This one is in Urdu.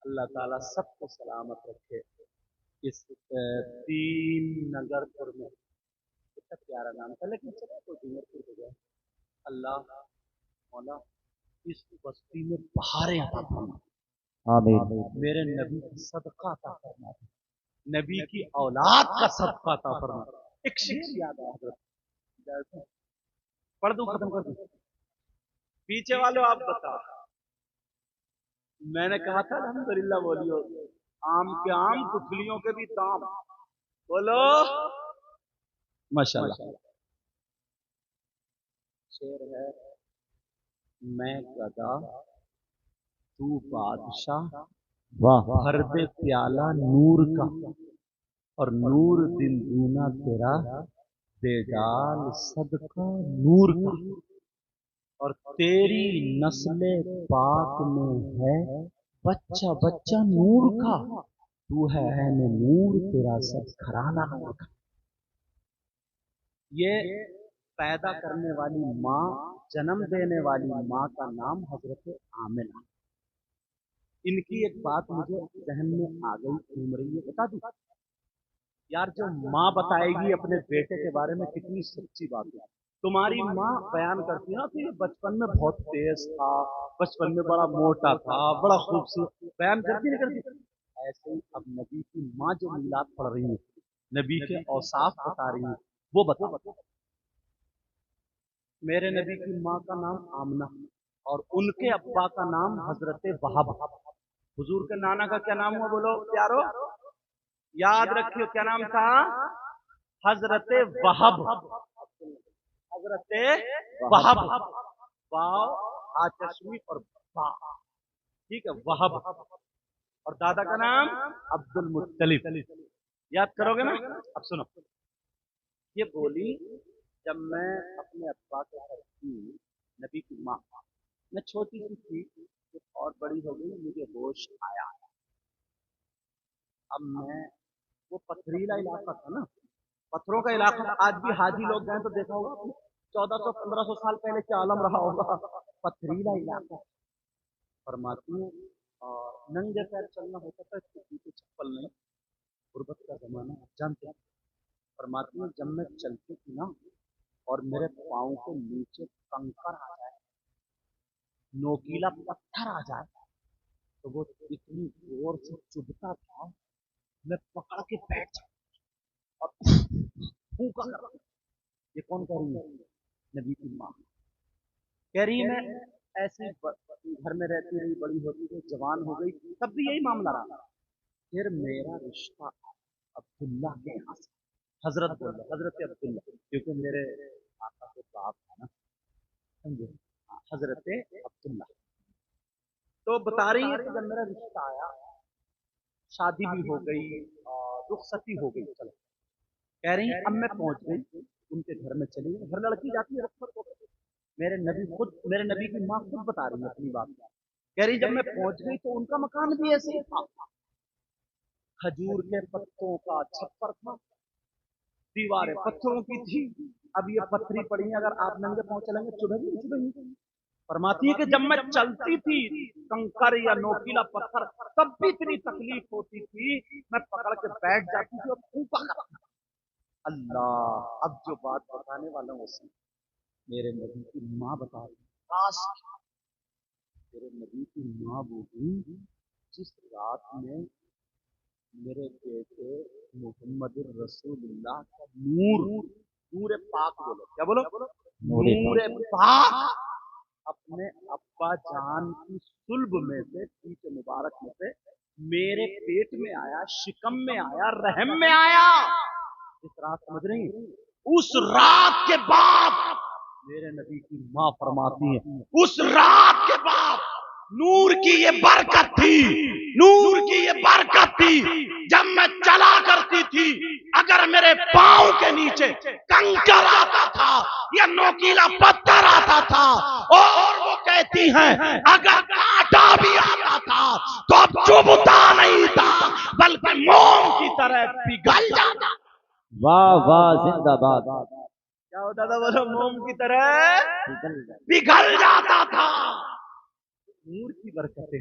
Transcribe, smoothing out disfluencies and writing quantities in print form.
اللہ تعالیٰ سب کو سلامت رکھے. اس تین نگرپور میں کتنا پیارا نام تھا لیکن چلے تو ڈونگرپور ہو گیا. اللہ مولا اس بستی میں بہاریں عطا فرما. آمین. میرے نبی کا صدقہ عطا فرما. نبی کی اولاد کا صدقہ عطا فرما. ایک شعر یاد ہے حضرت, پڑھ دوں ختم کر دوں؟ پیچھے والوں آپ بتاؤ. میں نے کہا تھا الحمدللہ بولیو, آم کے آم گٹھلیوں کے بھی دام. بولو ماشاءاللہ. شعر ہے, میں گدا تو بادشاہ, واہ. بھر دے پیالہ نور کا, اور نور دل دونا تیرا, دے ڈال صدقہ نور کا. اور تیری نسل پاک میں ہے بچہ بچہ نور کا, تو ہے عین نور تیرا سب گھرانہ نور کا. یہ پیدا کرنے والی ماں, جنم دینے والی ماں کا نام حضرت آمنہ. ان کی ایک بات مجھے ذہن میں آ گئی, گھوم رہی ہے, بتا دوں یار. جو ماں بتائے گی اپنے بیٹے کے بارے میں کتنی سچی بات ہے. تمہاری ماں بیان کرتی ہے نا کہ یہ بچپن میں بہت تیز تھا, بچپن میں بڑا موٹا تھا, بڑا خوبصورت, بیان کرتی نہیں کرتی. ایسے ہی اب نبی کی ماں جو میلاد پڑھ رہی ہے, نبی کے اوصاف بتا رہی ہیں, وہ بتا. میرے نبی کی ماں کا نام آمنہ, اور ان کے ابا کا نام حضرت وہب. حضور کے نانا کا کیا نام ہوا بولو پیارو, یاد رکھیو کیا نام تھا؟ حضرت وہب. حضرت وہب, واو آچشمی اور با, ٹھیک ہے, وہب. اور دادا کا نام عبد المطلب. یاد کرو گے نا؟ اب سنو, یہ بولی جب میں اپنے ابا کے گھر تھی, نبی کی ماں, میں چھوٹی سی تھی, اور بڑی ہو گئی, مجھے ہوش آیا. اب میں, وہ پتھریلا علاقہ تھا نا, پتھروں کا علاقہ. آج بھی حاجی لوگ گئے تو دیکھا ہوگا 1400-1500 سال پہلے کیا عالم رہا ہوگا. پتھریلا علاقہ. فرماتی ہیں اور ننگے پیر چلنا ہوتا تھا, کسی چپل نہیں, غربت کا زمانہ جانتے ہیں. فرماتی ہیں جب میں چلتی تھی نا, اور میرے پاؤں کے نیچے کنکر آ جائے, نوکیلا پتھر آ جائے, تو وہ اتنی زور سے چبھتا تھا, میں پکڑ کے بیٹھ جاتا اور پھونکا کرتا. یہ کون کہہ رہی ہے؟ نبی کی ماں کہہ رہی ہے. میں ایسی گھر میں رہتی رہی, بڑی ہوتی گئی, جوان ہو گئی, تب بھی یہی معاملہ رہا. پھر میرا رشتہ عبداللہ کے یہاں سے, حضرت بول رہا, حضرت عبداللہ, کیونکہ میرے آقا کے باپ ہے نا, سمجھے, حضرت عبداللہ. تو بتا رہی ہے کہ جب میرا رشتہ آیا, شادی بھی ہو گئی اور رخصتی ہو گئی, چلو کہہ رہی ہیں اب میں پہنچ گئی ان کے گھر میں, چلی گئی. ہر لڑکی جاتی ہے رخصت ہو گئی. میرے نبی خود, میرے نبی کی ماں خود بتا رہی ہے اپنی بات. کہہ رہی جب میں پہنچ گئی تو ان کا مکان بھی ایسے ہی تھا, کھجور کے پتوں کا چھپر تھا, دیواریں پتھروں کی تھی. اب یہ پتھری پڑی ہیں, اگر آپ ننگے پاؤں چلیں گے چبھے گی, چبھے گی. فرماتی ہے کہ جب میں چلتی تھی, کنکر یا نوکیلا پتھر, تب بھی اتنی تکلیف ہوتی تھی, میں پکڑ کے بیٹھ جاتی تھی اور پھونکا کرتی تھی. اللہ, اب جو بات بتانے والا ہوں اس میں میرے نبی کی ماں بتا رہی, خاص میرے نبی کی ماں بولی جس رات میں میرے بیٹے محمد رسول اللہ کا نور, نور پاک بولو, کیا بولو, نور پاک اپنے ابا جان کی صلب میں سے, پیٹ مبارک میں سے میرے پیٹ میں آیا, شکم میں آیا, رحم میں آیا. اس رات سمجھ رہی ہیں, اس رات کے بعد میرے نبی کی ماں فرماتی ہیں, اس رات کے بعد نور کی یہ برکت تھی, نور کی یہ برکت تھی. جب میں چلا کرتی تھی, اگر میرے پاؤں کے نیچے کنکر آتا تھا یا نوکیلا پتھر آتا تھا, اور وہ کہتی ہیں اگر کانٹا بھی آتا تھا تو اب چبھتا نہیں تھا, بلکہ موم کی طرح پگھل جاتا. واہ واہ, زندہ باد. کیا ہوتا تھا بولو, موم کی طرح پگھل جاتا تھا. نور کی برکتیں.